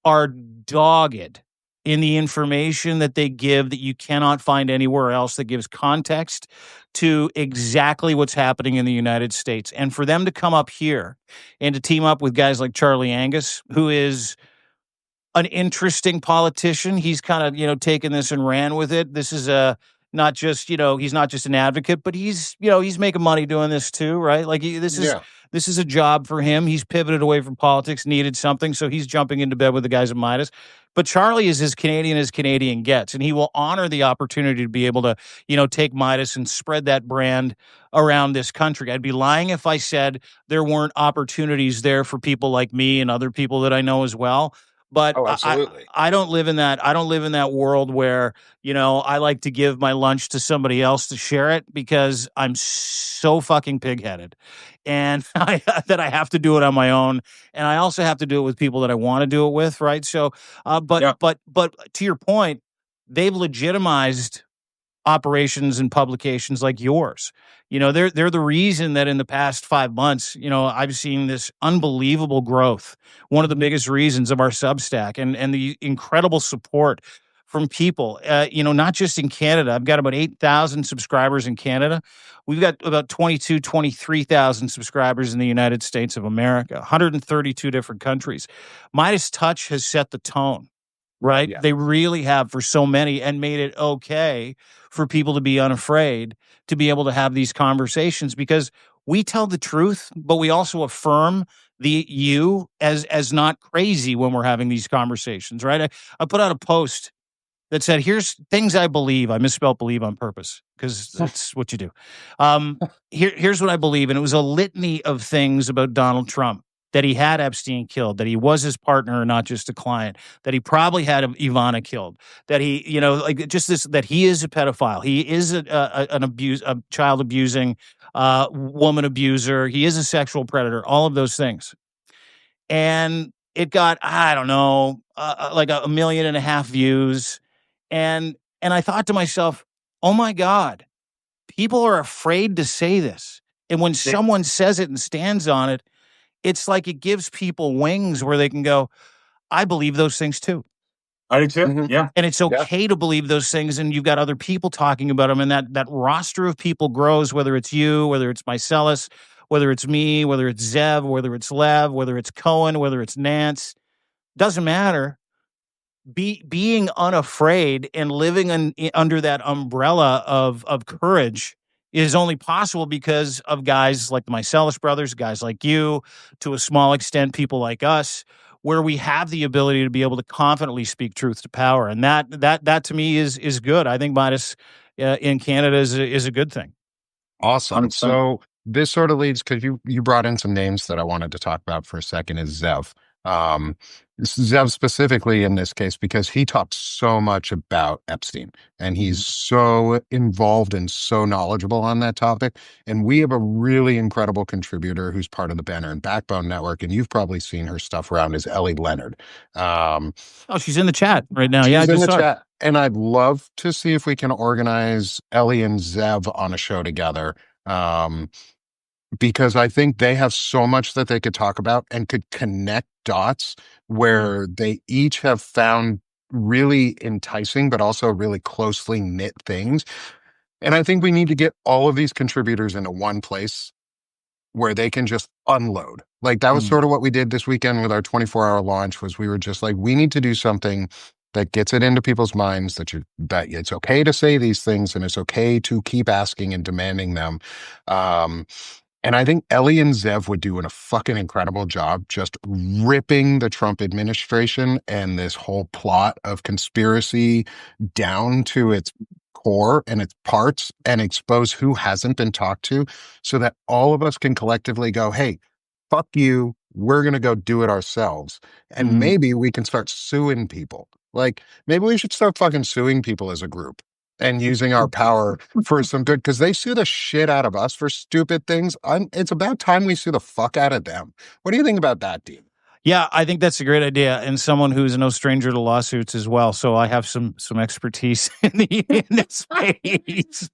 are dogged in the information that they give that you cannot find anywhere else, that gives context to exactly what's happening in the United States. And for them to come up here and to team up with guys like Charlie Angus, who is an interesting politician. He's kind of, taken this and ran with it. This is not just, he's not just an advocate, but he's making money doing this too, right? Like Yeah. this is a job for him. He's pivoted away from politics, needed something, so he's jumping into bed with the guys at Midas. But Charlie is as Canadian gets, and he will honor the opportunity to be able to, take Midas and spread that brand around this country. I'd be lying if I said there weren't opportunities there for people like me and other people that I know as well. But Oh, absolutely. I don't live in that. I don't live in that world where, I like to give my lunch to somebody else to share it because I'm so fucking pigheaded, and that I have to do it on my own, and I also have to do it with people that I want to do it with, right? So, but to your point, they've legitimized operations and publications like yours. They're the reason that in the past 5 months, I've seen this unbelievable growth. One of the biggest reasons of our Substack and the incredible support from people, not just in Canada. I've got about 8,000 subscribers in Canada. We've got about 23,000 subscribers in the United States of America, 132 different countries. Midas Touch has set the tone. Right. Yeah. They really have for so many, and made it okay for people to be unafraid to be able to have these conversations, because we tell the truth, but we also affirm you as not crazy when we're having these conversations. Right. I put out a post that said, here's things I believe. I misspelled believe on purpose because that's what you do. Here's what I believe. And it was a litany of things about Donald Trump: that he had Epstein killed, that he was his partner and not just a client, that he probably had Ivana killed, that he, that he is a pedophile. He is a child abusing, woman abuser. He is a sexual predator, all of those things. And it got, I don't know, like 1.5 million views. And I thought to myself, oh my God, people are afraid to say this. And when someone says it and stands on it, it's like it gives people wings where they can go, I believe those things too. I do too. Mm-hmm. Yeah. And it's okay to believe those things, and you've got other people talking about them, and that roster of people grows, whether it's you, whether it's Mycelis, whether it's me, whether it's Zev, whether it's Lev, whether it's Cohen, whether it's Nance. Doesn't matter. Being unafraid and living under that umbrella of courage is only possible because of guys like the Mycelis brothers, guys like you, to a small extent, people like us, where we have the ability to be able to confidently speak truth to power, and that to me is good. I think Midas in Canada is a good thing. Awesome. 100%. So this sort of leads, because you brought in some names that I wanted to talk about for a second, is Zev. Zev specifically in this case, because he talks so much about Epstein, and he's so involved and so knowledgeable on that topic. And we have a really incredible contributor who's part of the Banner and Backbone Network, and you've probably seen her stuff around, is Ellie Leonard. Oh, she's in the chat right now. She's in the chat. And I'd love to see if we can organize Ellie and Zev on a show together. Because I think they have so much that they could talk about and could connect dots where they each have found really enticing, but also really closely knit things. And I think we need to get all of these contributors into one place where they can just unload. Like that was sort of what we did this weekend with our 24-hour launch, was we were just like, we need to do something that gets it into people's minds that it's okay to say these things and it's okay to keep asking and demanding them. And I think Ellie and Zev would do a fucking incredible job just ripping the Trump administration and this whole plot of conspiracy down to its core and its parts and expose who hasn't been talked to, so that all of us can collectively go, hey, fuck you, we're going to go do it ourselves. And maybe we can start suing people. Like, maybe we should start fucking suing people as a group and using our power for some good, because they sue the shit out of us for stupid things. It's about time we sue the fuck out of them. What do you think about that, Dean? Yeah, I think that's a great idea, and someone who's no stranger to lawsuits as well. So I have some expertise in this space.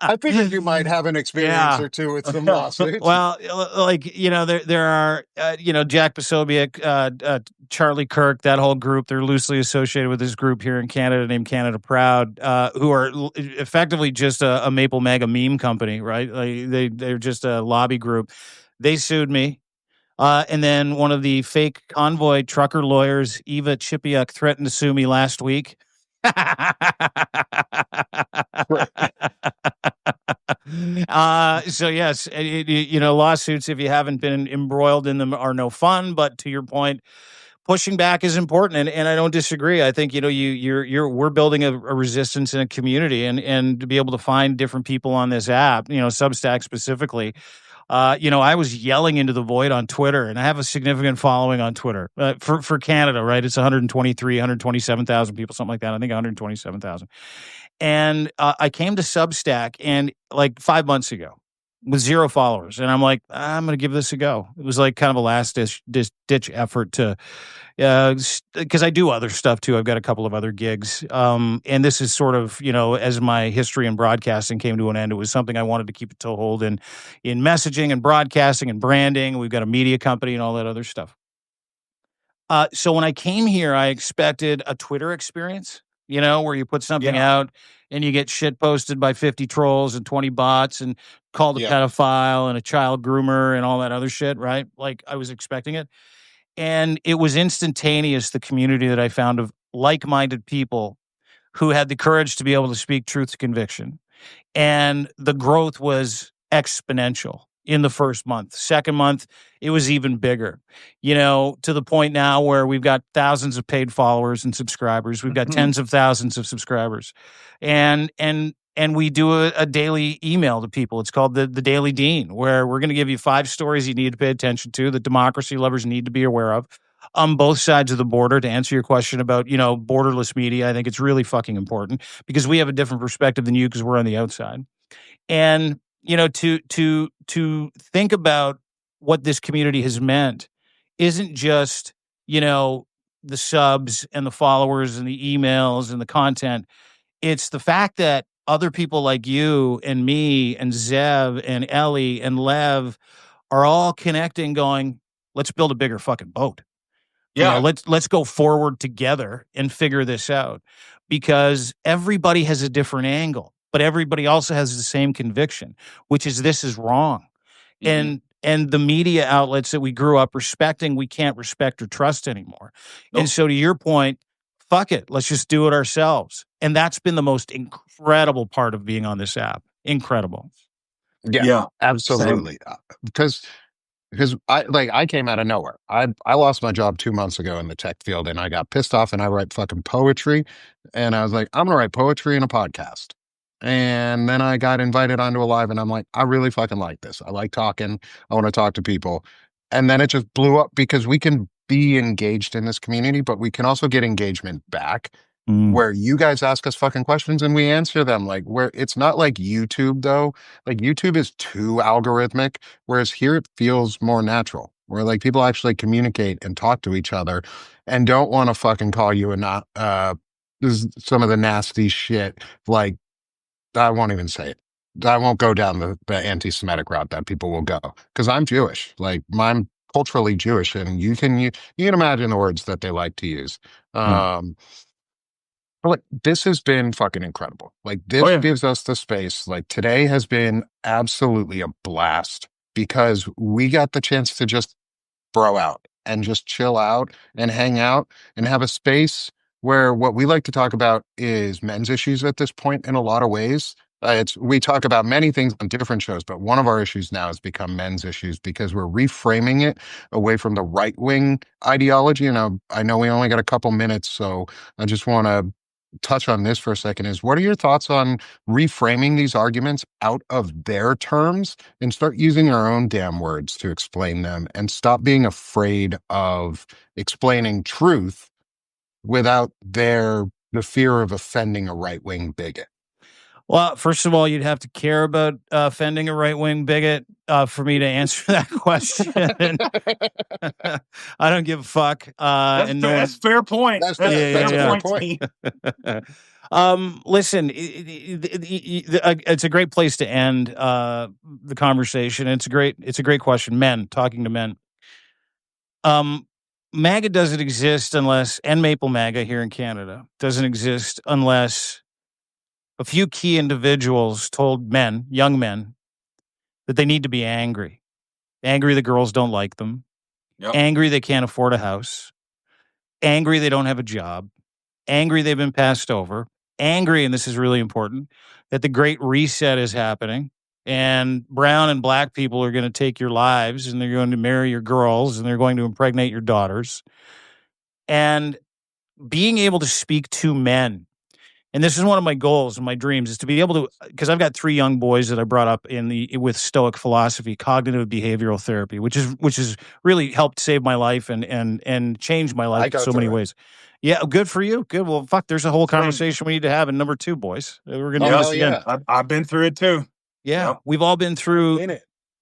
I figured you might have an experience or two with some lawsuits. Well, like, there are Jack Posobiec, Charlie Kirk, that whole group. They're loosely associated with this group here in Canada named Canada Proud, who are effectively just a Maple Mega meme company, right? Like they're just a lobby group. They sued me. And then one of the fake convoy trucker lawyers, Eva Chipiuk, threatened to sue me last week. So yes, lawsuits, if you haven't been embroiled in them, are no fun. But to your point, pushing back is important, and I don't disagree. I think we're building a resistance in a community, and to be able to find different people on this app, Substack specifically. I was yelling into the void on Twitter, and I have a significant following on Twitter for Canada, right? It's 127,000 people, something like that. I think 127,000. And I came to Substack and like 5 months ago with 0 followers. And I'm like, I'm going to give this a go. It was like kind of a last ditch effort to, because I do other stuff too. I've got a couple of other gigs. And this is sort of, as my history in broadcasting came to an end, it was something I wanted to keep a toehold in messaging and broadcasting and branding. We've got a media company and all that other stuff. So when I came here, I expected a Twitter experience, where you put something out and you get shit posted by 50 trolls and 20 bots and called a pedophile and a child groomer and all that other shit, right? Like, I was expecting it. And it was instantaneous, the community that I found of like-minded people who had the courage to be able to speak truth to conviction. And the growth was exponential in the first month. Second month, it was even bigger, to the point now where we've got thousands of paid followers and subscribers. We've got tens of thousands of subscribers. And we do a daily email to people. It's called the Daily Dean, where we're going to give you 5 stories you need to pay attention to, that democracy lovers need to be aware of, on both sides of the border. To answer your question about, borderless media, I think it's really fucking important because we have a different perspective than you because we're on the outside. And, to think about what this community has meant isn't just, the subs and the followers and the emails and the content. It's the fact that other people like you and me and Zev and Ellie and Lev are all connecting, going, let's build a bigger fucking boat. Yeah. Let's go forward together and figure this out, because everybody has a different angle, but everybody also has the same conviction, which is this is wrong. And the media outlets that we grew up respecting, we can't respect or trust anymore. Nope. And so to your point, fuck it, let's just do it ourselves. And that's been the most incredible part of being on this app. Incredible. Yeah. Absolutely. Because I came out of nowhere. I lost my job 2 months ago in the tech field, and I got pissed off, and I write fucking poetry, and I was like, I'm gonna write poetry in a podcast. And then I got invited onto a live, and I'm like, I really fucking like this. I like talking. I want to talk to people. And then it just blew up because we can be engaged in this community, but we can also get engagement back where you guys ask us fucking questions and we answer them. Like, where it's not like YouTube though. Like YouTube is too algorithmic, whereas here it feels more natural, where like people actually communicate and talk to each other and don't want to fucking call you a not this is some of the nasty shit. Like, I won't even say it. I won't go down the anti-Semitic route that people will go, because I'm Jewish. Like, I'm culturally Jewish, and you can imagine the words that they like to use. But like, this has been fucking incredible. Like, this gives us the space. Like, today has been absolutely a blast because we got the chance to just bro out and just chill out and hang out and have a space where what we like to talk about is men's issues at this point in a lot of ways. We talk about many things on different shows, but one of our issues now has become men's issues because we're reframing it away from the right wing ideology. And I know we only got a couple minutes, so I just want to touch on this for a second. Is what are your thoughts on reframing these arguments out of their terms and start using our own damn words to explain them, and stop being afraid of explaining truth without the fear of offending a right-wing bigot? Well, first of all, you'd have to care about offending a right-wing bigot for me to answer that question. I don't give a fuck. That's fair point. That's a fair point. Listen, it's a great place to end the conversation. It's a great question. Men, talking to men. MAGA doesn't exist unless, and Maple MAGA here in Canada doesn't exist unless a few key individuals told men, young men, that they need to be angry. Angry the girls don't like them. Yep. Angry they can't afford a house. Angry they don't have a job. Angry they've been passed over. Angry, and this is really important, that the Great Reset is happening and brown and black people are going to take your lives and they're going to marry your girls and they're going to impregnate your daughters. And being able to speak to men, and this is one of my goals and my dreams, is to be able to, because I've got 3 young boys that I brought up with Stoic philosophy, cognitive behavioral therapy, which has really helped save my life and change my life in so many ways. Yeah, good for you. Good. Well, fuck, there's a whole conversation we need to have in number 2, boys. We're going to do this again. I've been through it too. Yeah, we've all been through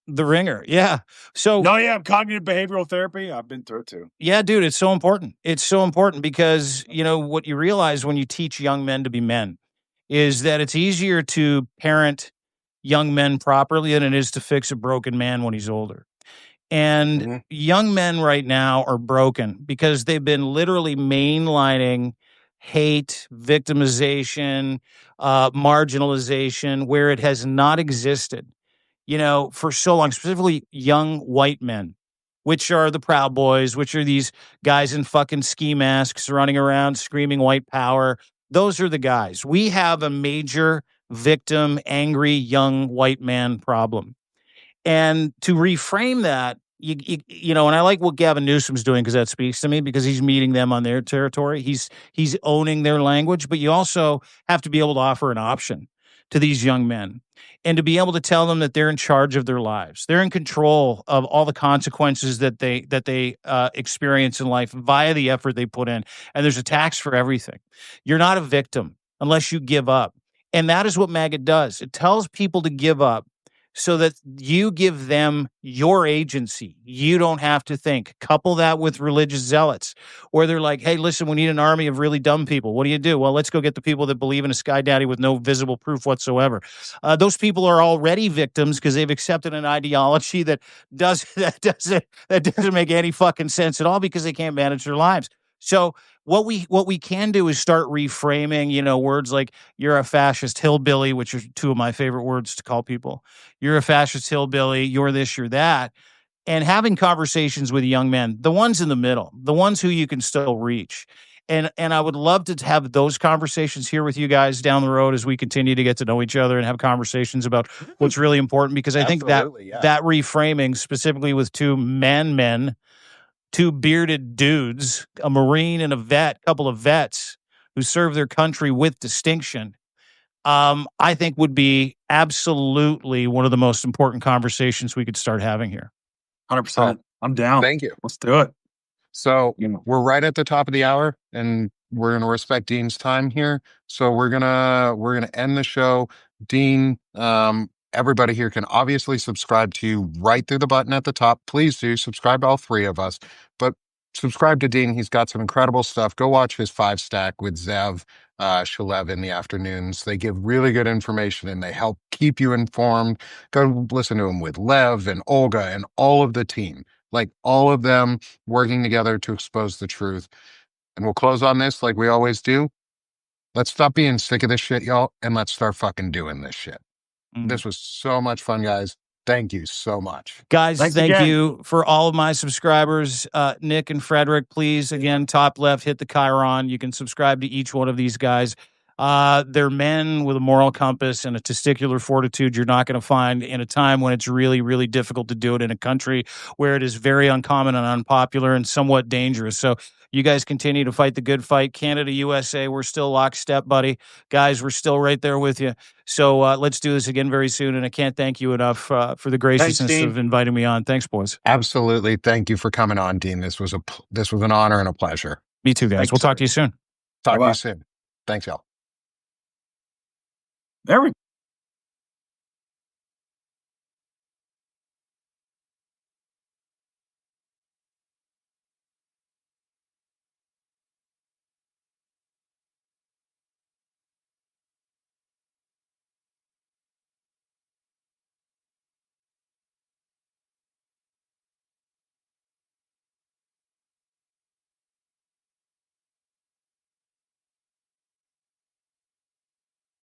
the ringer. Yeah. So cognitive behavioral therapy. I've been through it too. Yeah, dude, it's so important. It's so important because, what you realize when you teach young men to be men is that it's easier to parent young men properly than it is to fix a broken man when he's older. And young men right now are broken because they've been literally mainlining hate, victimization, marginalization, where it has not existed, for so long, specifically young white men, which are the Proud Boys, which are these guys in fucking ski masks running around screaming white power. Those are the guys. We have a major victim, angry, young white man problem. And to reframe that, and I like what Gavin Newsom's doing because that speaks to me, because he's meeting them on their territory. He's owning their language, but you also have to be able to offer an option to these young men and to be able to tell them that they're in charge of their lives. They're in control of all the consequences that they experience in life via the effort they put in. And there's a tax for everything. You're not a victim unless you give up. And that is what MAGA does. It tells people to give up so that you give them your agency. You don't have to think. Couple that with religious zealots, where they're like, hey, listen, we need an army of really dumb people. What do? Well, let's go get the people that believe in a sky daddy with no visible proof whatsoever. Those people are already victims because they've accepted an ideology that doesn't make any fucking sense at all because they can't manage their lives. So what we can do is start reframing, words like you're a fascist hillbilly, which are two of my favorite words to call people. You're a fascist hillbilly, you're this, you're that. And having conversations with young men, the ones in the middle, the ones who you can still reach. And I would love to have those conversations here with you guys down the road as we continue to get to know each other and have conversations about what's really important, because I think that reframing, specifically with two men, two bearded dudes, a Marine and a vet, couple of vets who serve their country with distinction, I think would be absolutely one of the most important conversations we could start having here. 100%. I'm down. Thank you. Let's do it. So we're right at the top of the hour, and we're going to respect Dean's time here. So we're gonna end the show. Dean, everybody here can obviously subscribe to you right through the button at the top. Please do subscribe to all three of us, but subscribe to Dean. He's got some incredible stuff. Go watch his 5-stack with Zev Shalev in the afternoons. They give really good information and they help keep you informed. Go listen to him with Lev and Olga and all of the team, like all of them working together to expose the truth. And we'll close on this like we always do. Let's stop being sick of this shit, y'all, and let's start fucking doing this shit. This was so much fun, guys. Thank you so much. Guys, thank you for all of my subscribers. Nick and Frederick, please, again, top left, hit the Chiron. You can subscribe to each one of these guys. They're men with a moral compass and a testicular fortitude you're not going to find in a time when it's really, really difficult to do it in a country where it is very uncommon and unpopular and somewhat dangerous. So you guys continue to fight the good fight. Canada, USA, we're still lockstep, buddy. Guys, we're still right there with you. So let's do this again very soon. And I can't thank you enough for the graciousness of inviting me on. Thanks, boys. Absolutely. Thank you for coming on, Dean. This was an honor and a pleasure. Me too, guys. We'll talk to you soon. Talk to you soon. Thanks, y'all. There we go.